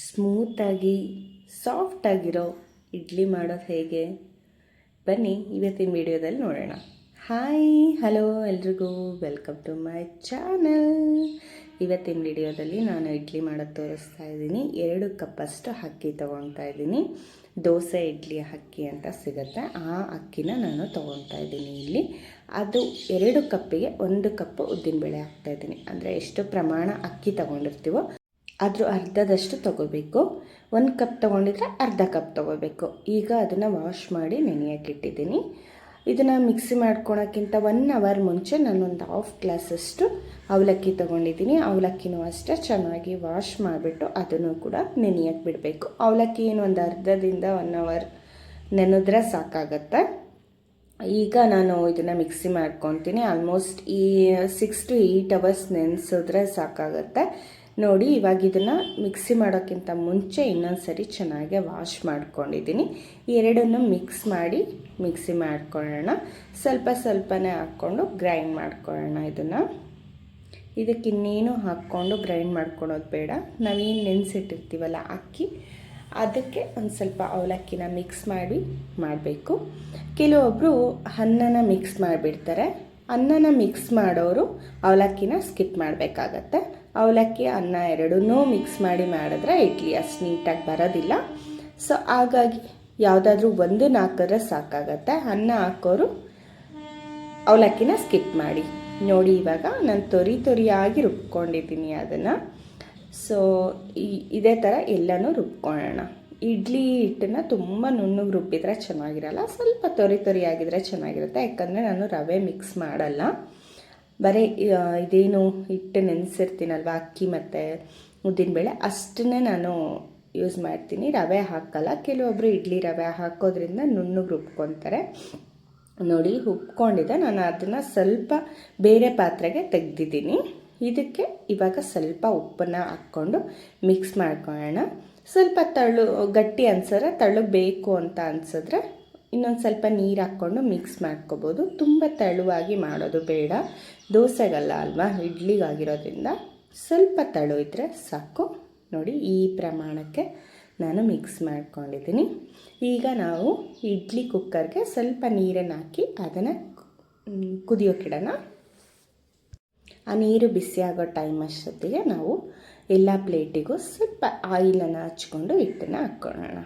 ಸ್ಮೂತಾಗಿ ಸಾಫ್ಟಾಗಿರೋ ಇಡ್ಲಿ ಮಾಡೋದು ಹೇಗೆ ಬನ್ನಿ ಇವತ್ತಿನ ವಿಡಿಯೋದಲ್ಲಿ ನೋಡೋಣ. ಹಾಯ್ ಹಲೋ ಎಲ್ರಿಗೂ ವೆಲ್ಕಮ್ ಟು ಮೈ ಚಾನಲ್. ಇವತ್ತಿನ ವಿಡಿಯೋದಲ್ಲಿ ನಾನು ಇಡ್ಲಿ ಮಾಡೋದು ತೋರಿಸ್ತಾ ಇದ್ದೀನಿ. 2 ಕಪ್ಪಷ್ಟು ಅಕ್ಕಿ ತೊಗೊಳ್ತಾ ಇದ್ದೀನಿ. ದೋಸೆ ಇಡ್ಲಿ ಅಕ್ಕಿ ಅಂತ ಸಿಗುತ್ತೆ, ಆ ಅಕ್ಕಿನ ನಾನು ತೊಗೊಳ್ತಾ ಇದ್ದೀನಿ. ಇಲ್ಲಿ ಅದು 2 ಕಪ್ಪಿಗೆ 1 ಕಪ್ ಉದ್ದಿನಬೇಳೆ ಹಾಕ್ತಾಯಿದ್ದೀನಿ. ಅಂದರೆ ಎಷ್ಟು ಪ್ರಮಾಣ ಅಕ್ಕಿ ತೊಗೊಂಡಿರ್ತೀವೋ ಅದ್ರ ಅರ್ಧದಷ್ಟು ತೊಗೋಬೇಕು. 1 ಕಪ್ ತೊಗೊಂಡಿದ್ರೆ ಅರ್ಧ ಕಪ್ ತೊಗೋಬೇಕು. ಈಗ ಅದನ್ನು ವಾಶ್ ಮಾಡಿ ನೆನೆಯೋಕೆ ಇಟ್ಟಿದ್ದೀನಿ. ಇದನ್ನು ಮಿಕ್ಸಿ ಮಾಡ್ಕೊಳೋಕ್ಕಿಂತ 1 ಅವರ್ ಮುಂಚೆ ನಾನೊಂದು ½ ಗ್ಲಾಸಷ್ಟು ಅವಲಕ್ಕಿ ತೊಗೊಂಡಿದ್ದೀನಿ. ಅವಲಕ್ಕಿನೂ ಅಷ್ಟೇ ಚೆನ್ನಾಗಿ ವಾಶ್ ಮಾಡಿಬಿಟ್ಟು ಅದನ್ನು ಕೂಡ ನೆನೆಯೋಕೆ ಬಿಡಬೇಕು. ಅವಲಕ್ಕಿ ಏನು ಒಂದು ಅರ್ಧದಿಂದ 1 ಅವರ್ ನೆನೆದ್ರೆ ಸಾಕಾಗತ್ತೆ. ಈಗ ನಾನು ಇದನ್ನು ಮಿಕ್ಸಿ ಮಾಡ್ಕೊತೀನಿ. ಆಲ್ಮೋಸ್ಟ್ ಈ 6 to 8 ಅವರ್ಸ್ ನೆನೆಸಿದ್ರೆ ಸಾಕಾಗತ್ತೆ. ನೋಡಿ, ಇವಾಗ ಇದನ್ನು ಮಿಕ್ಸಿ ಮಾಡೋಕ್ಕಿಂತ ಮುಂಚೆ ಇನ್ನೊಂದು ಸರಿ ಚೆನ್ನಾಗಿ ವಾಶ್ ಮಾಡ್ಕೊಂಡಿದ್ದೀನಿ. ಎರಡನ್ನು ಮಿಕ್ಸ್ ಮಾಡಿ ಮಿಕ್ಸಿ ಮಾಡ್ಕೊಳ್ಳೋಣ. ಸ್ವಲ್ಪನೇ ಹಾಕ್ಕೊಂಡು ಗ್ರೈಂಡ್ ಮಾಡ್ಕೊಳ್ಳೋಣ. ಇದಕ್ಕೆ ಇನ್ನೇನು ಹಾಕ್ಕೊಂಡು ಗ್ರೈಂಡ್ ಮಾಡ್ಕೊಳೋದು ಬೇಡ. ನಾವೇನು ನೆನೆಸಿಟ್ಟಿರ್ತೀವಲ್ಲ ಅಕ್ಕಿ, ಅದಕ್ಕೆ ಒಂದು ಸ್ವಲ್ಪ ಅವಲಕ್ಕಿನ ಮಿಕ್ಸ್ ಮಾಡಬೇಕು. ಕೆಲವೊಬ್ಬರು ಅನ್ನನ ಮಿಕ್ಸ್ ಮಾಡಿಬಿಡ್ತಾರೆ. ಅನ್ನನ ಮಿಕ್ಸ್ ಮಾಡೋರು ಅವಲಕ್ಕಿನ ಸ್ಕಿಪ್ ಮಾಡಬೇಕಾಗತ್ತೆ. ಅವಲಕ್ಕಿ ಅನ್ನ ಎರಡನ್ನೂ ಮಿಕ್ಸ್ ಮಾಡಿದ್ರೆ ಇಡ್ಲಿ ಅಷ್ಟು ನೀಟಾಗಿ ಬರೋದಿಲ್ಲ. ಸೊ ಹಾಗಾಗಿ ಯಾವುದಾದ್ರೂ ಒಂದನ್ನು ಹಾಕಿದ್ರೆ ಸಾಕಾಗತ್ತೆ. ಅನ್ನ ಹಾಕೋರು ಅವಲಕ್ಕಿನ ಸ್ಕಿಪ್ ಮಾಡಿ. ನೋಡಿ, ಇವಾಗ ನಾನು ತೊರಿಯಾಗಿ ರುಬ್ಕೊಂಡಿದ್ದೀನಿ ಅದನ್ನು. ಸೊ ಇದೇ ಥರ ಎಲ್ಲನೂ ರುಬ್ಕೊಳ್ಳೋಣ. ಇಡ್ಲಿ ಹಿಟ್ಟನ್ನು ತುಂಬ ನುಣ್ಣಗೆ ರುಬ್ಬಿದ್ರೆ ಚೆನ್ನಾಗಿರಲ್ಲ, ಸ್ವಲ್ಪ ತೊರಿಯಾಗಿದ್ರೆ ಚೆನ್ನಾಗಿರುತ್ತೆ. ಯಾಕಂದರೆ ನಾನು ರವೆ ಮಿಕ್ಸ್ ಮಾಡಲ್ಲ, ಬರೀ ಇದೇನು ಹಿಟ್ಟು ನೆನೆಸಿರ್ತೀನಲ್ವ ಅಕ್ಕಿ ಮತ್ತು ಉದ್ದಿನಬೇಳೆ ಅಷ್ಟನ್ನೇ ನಾನು ಯೂಸ್ ಮಾಡ್ತೀನಿ. ರವೆ ಹಾಕಲ್ಲ. ಕೆಲವೊಬ್ಬರು ಇಡ್ಲಿ ರವೆ ಹಾಕೋದ್ರಿಂದ ನುಣ್ಣಗೆ ರುಬ್ಕೊತಾರೆ. ನೋಡಿ, ರುಬ್ಕೊಂಡಿದ್ದೆ. ನಾನು ಅದನ್ನು ಸ್ವಲ್ಪ ಬೇರೆ ಪಾತ್ರೆಗೆ ತೆಗೆದಿದ್ದೀನಿ. ಇದಕ್ಕೆ ಇವಾಗ ಸ್ವಲ್ಪ ಉಪ್ಪನ್ನು ಹಾಕ್ಕೊಂಡು ಮಿಕ್ಸ್ ಮಾಡ್ಕೊಳ್ಳೋಣ. ಸ್ವಲ್ಪ ಗಟ್ಟಿ ಅನ್ಸಿದ್ರೆ, ಬೇಕು ಅಂತ ಅನ್ಸಿದ್ರೆ ಇನ್ನೊಂದು ಸ್ವಲ್ಪ ನೀರು ಹಾಕ್ಕೊಂಡು ಮಿಕ್ಸ್ ಮಾಡ್ಕೋಬೋದು. ತುಂಬ ತೆಳುವಾಗಿ ಮಾಡೋದು ಬೇಡ, ದೋಸೆಗಲ್ಲ ಅಲ್ವಾ, ಇಡ್ಲಿಗಾಗಿರೋದ್ರಿಂದ ಸ್ವಲ್ಪ ತೆಳು ಇದ್ದರೆ ಸಾಕು. ನೋಡಿ, ಈ ಪ್ರಮಾಣಕ್ಕೆ ನಾನು ಮಿಕ್ಸ್ ಮಾಡ್ಕೊಂಡಿದ್ದೀನಿ. ಈಗ ನಾವು ಇಡ್ಲಿ ಕುಕ್ಕರ್ಗೆ ಸ್ವಲ್ಪ ನೀರನ್ನು ಹಾಕಿ ಅದನ್ನು ಕುದಿಯೋಕ್ಕಿಡೋಣ. ಆ ನೀರು ಬಿಸಿ ಆಗೋ ಟೈಮ್ ಅಷ್ಟೊತ್ತಿಗೆ ನಾವು ಎಲ್ಲ ಪ್ಲೇಟಿಗೂ ಸ್ವಲ್ಪ ಆಯಿಲನ್ನು ಹಚ್ಕೊಂಡು ಹಿಟ್ಟನ್ನು ಹಾಕ್ಕೊಳ್ಳೋಣ.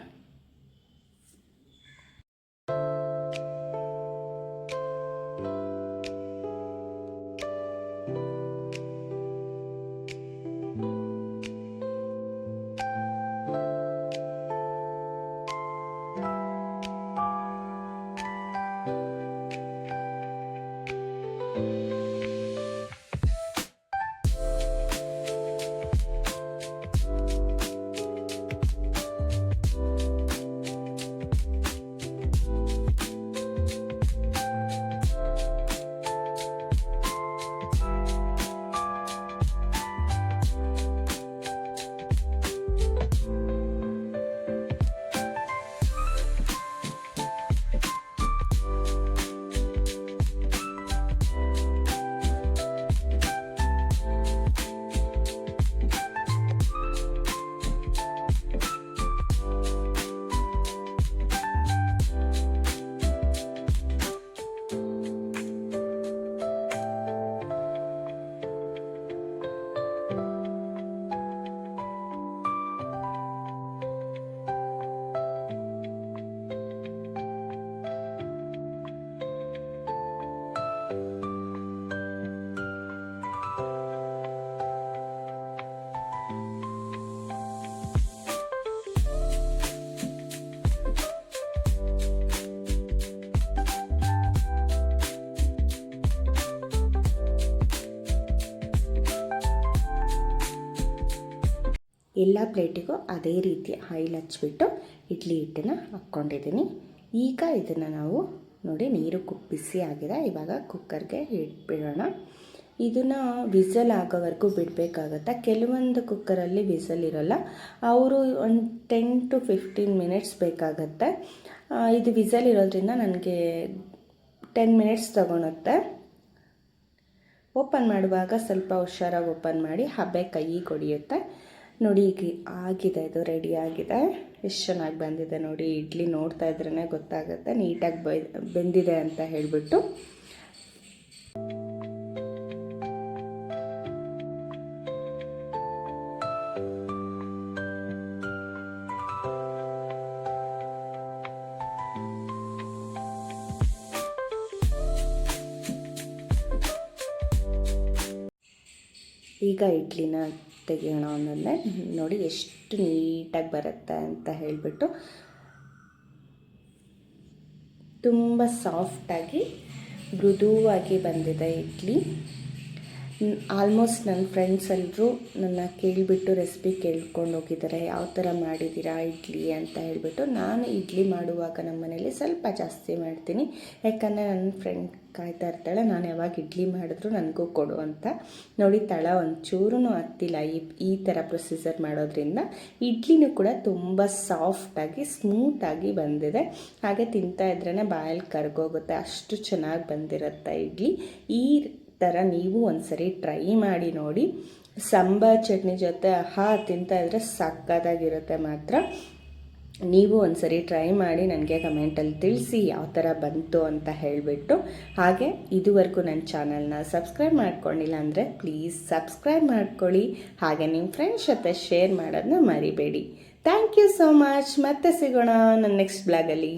ಎಲ್ಲ ಪ್ಲೇಟಿಗೂ ಅದೇ ರೀತಿ ಆಯಿಲ್ ಹಚ್ಬಿಟ್ಟು ಇಡ್ಲಿ ಹಿಟ್ಟನ್ನು ಹಾಕ್ಕೊಂಡಿದ್ದೀನಿ. ಈಗ ಇದನ್ನು ನಾವು ನೋಡಿ, ನೀರು ಬಿಸಿ ಆಗಿದೆ. ಇವಾಗ ಕುಕ್ಕರ್ಗೆ ಇಟ್ಬಿಡೋಣ. ಇದನ್ನು ವಿಸಲ್ ಆಗೋವರೆಗೂ ಬಿಡಬೇಕಾಗತ್ತೆ. ಕೆಲವೊಂದು ಕುಕ್ಕರಲ್ಲಿ ವಿಸಲ್ ಇರೋಲ್ಲ, ಅವರು ಒಂದು 10 to 15 ಮಿನಿಟ್ಸ್ ಬೇಕಾಗತ್ತೆ. ಇದು ವಿಸಲ್ ಇರೋದ್ರಿಂದ ನನಗೆ 10 ಮಿನಿಟ್ಸ್ ತಗೊಳುತ್ತೆ. ಓಪನ್ ಮಾಡುವಾಗ ಸ್ವಲ್ಪ ಹುಷಾರಾಗಿ ಓಪನ್ ಮಾಡಿ, ಹಬೆ ಕೈಗೆ ಹೊಡೆಯುತ್ತೆ. ನೋಡಿ ಈಗ ಆಗಿದೆ, ಇದು ರೆಡಿ ಆಗಿದೆ. ಎಷ್ಟು ಚೆನ್ನಾಗಿ ಬಂದಿದೆ ನೋಡಿ. ಇಡ್ಲಿ ನೋಡ್ತಾ ಇದ್ರೇ ಗೊತ್ತಾಗುತ್ತೆ ನೀಟಾಗಿ ಬೆಂದಿದೆ ಅಂತ ಹೇಳಿಬಿಟ್ಟು. ಈಗ ಇಡ್ಲಿನ ತೆಗೆಯೋಣ ಅನ್ನೋದನ್ನೇ ನೋಡಿ ಎಷ್ಟು ನೀಟಾಗಿ ಬರುತ್ತೆ ಅಂತ ಹೇಳಿಬಿಟ್ಟು. ತುಂಬ ಸಾಫ್ಟಾಗಿ ಮೃದುವಾಗಿ ಬಂದಿದೆ ಇಡ್ಲಿ. ಆಲ್ಮೋಸ್ಟ್ ನನ್ನ ಫ್ರೆಂಡ್ಸ್ ಎಲ್ಲರೂ ನನ್ನ ಕೇಳಿಬಿಟ್ಟು ರೆಸಿಪಿ ಕೇಳ್ಕೊಂಡು ಹೋಗಿದ್ದಾರೆ, ಯಾವ ಥರ ಮಾಡಿದ್ದೀರಾ ಇಡ್ಲಿ ಅಂತ ಹೇಳಿಬಿಟ್ಟು. ನಾನು ಇಡ್ಲಿ ಮಾಡುವಾಗ ನಮ್ಮ ಮನೇಲಿ ಸ್ವಲ್ಪ ಜಾಸ್ತಿ ಮಾಡ್ತೀನಿ, ಯಾಕಂದರೆ ನನ್ನ ಫ್ರೆಂಡ್ ಕಾಯ್ತಾ ಇರ್ತಾಳೆ ನಾನು ಯಾವಾಗ ಇಡ್ಲಿ ಮಾಡಿದ್ರು ನನಗೂ ಕೊಡು ಅಂತ. ನೋಡಿ ತಳ ಒಂಚೂರೂ ಹತ್ತಿಲ್ಲ ಈ ಥರ ಪ್ರೊಸೀಜರ್ ಮಾಡೋದ್ರಿಂದ. ಇಡ್ಲಿನೂ ಕೂಡ ತುಂಬ ಸಾಫ್ಟಾಗಿ ಸ್ಮೂತಾಗಿ ಬಂದಿದೆ. ಹಾಗೆ ತಿಂತಾ ಇದ್ರೇ ಬಾಯಲ್ಲಿ ಕರ್ಗೋಗುತ್ತೆ, ಅಷ್ಟು ಚೆನ್ನಾಗಿ ಬಂದಿರುತ್ತೆ ಇಡ್ಲಿ. ಈ ಥರ ನೀವು ಒಂದ್ಸರಿ ಟ್ರೈ ಮಾಡಿ ನೋಡಿ. ಸಾಂಬಾರ್ ಚಟ್ನಿ ಜೊತೆ ತಿಂತಾ ಇದ್ದರೆ ಸಕ್ಕತ್ತಾಗಿರುತ್ತೆ ಮಾತ್ರ. ನೀವು ಒಂದ್ಸರಿ ಟ್ರೈ ಮಾಡಿ ನನಗೆ ಕಮೆಂಟಲ್ಲಿ ತಿಳಿಸಿ ಯಾವ ಥರ ಬಂತು ಅಂತ ಹೇಳಿಬಿಟ್ಟು. ಹಾಗೆ ಇದುವರೆಗೂ ನನ್ನ ಚಾನಲ್ನ ಸಬ್ಸ್ಕ್ರೈಬ್ ಮಾಡ್ಕೊಂಡಿಲ್ಲ ಅಂದರೆ ಪ್ಲೀಸ್ ಸಬ್ಸ್ಕ್ರೈಬ್ ಮಾಡ್ಕೊಳ್ಳಿ. ಹಾಗೆ ನಿಮ್ಮ ಫ್ರೆಂಡ್ಸ್ ಜೊತೆ ಶೇರ್ ಮಾಡೋದನ್ನ ಮರಿಬೇಡಿ. Thank you so much. ಮತ್ತೆ ಸಿಗೋಣ ನನ್ನ ನೆಕ್ಸ್ಟ್ ಬ್ಲಾಗಲ್ಲಿ.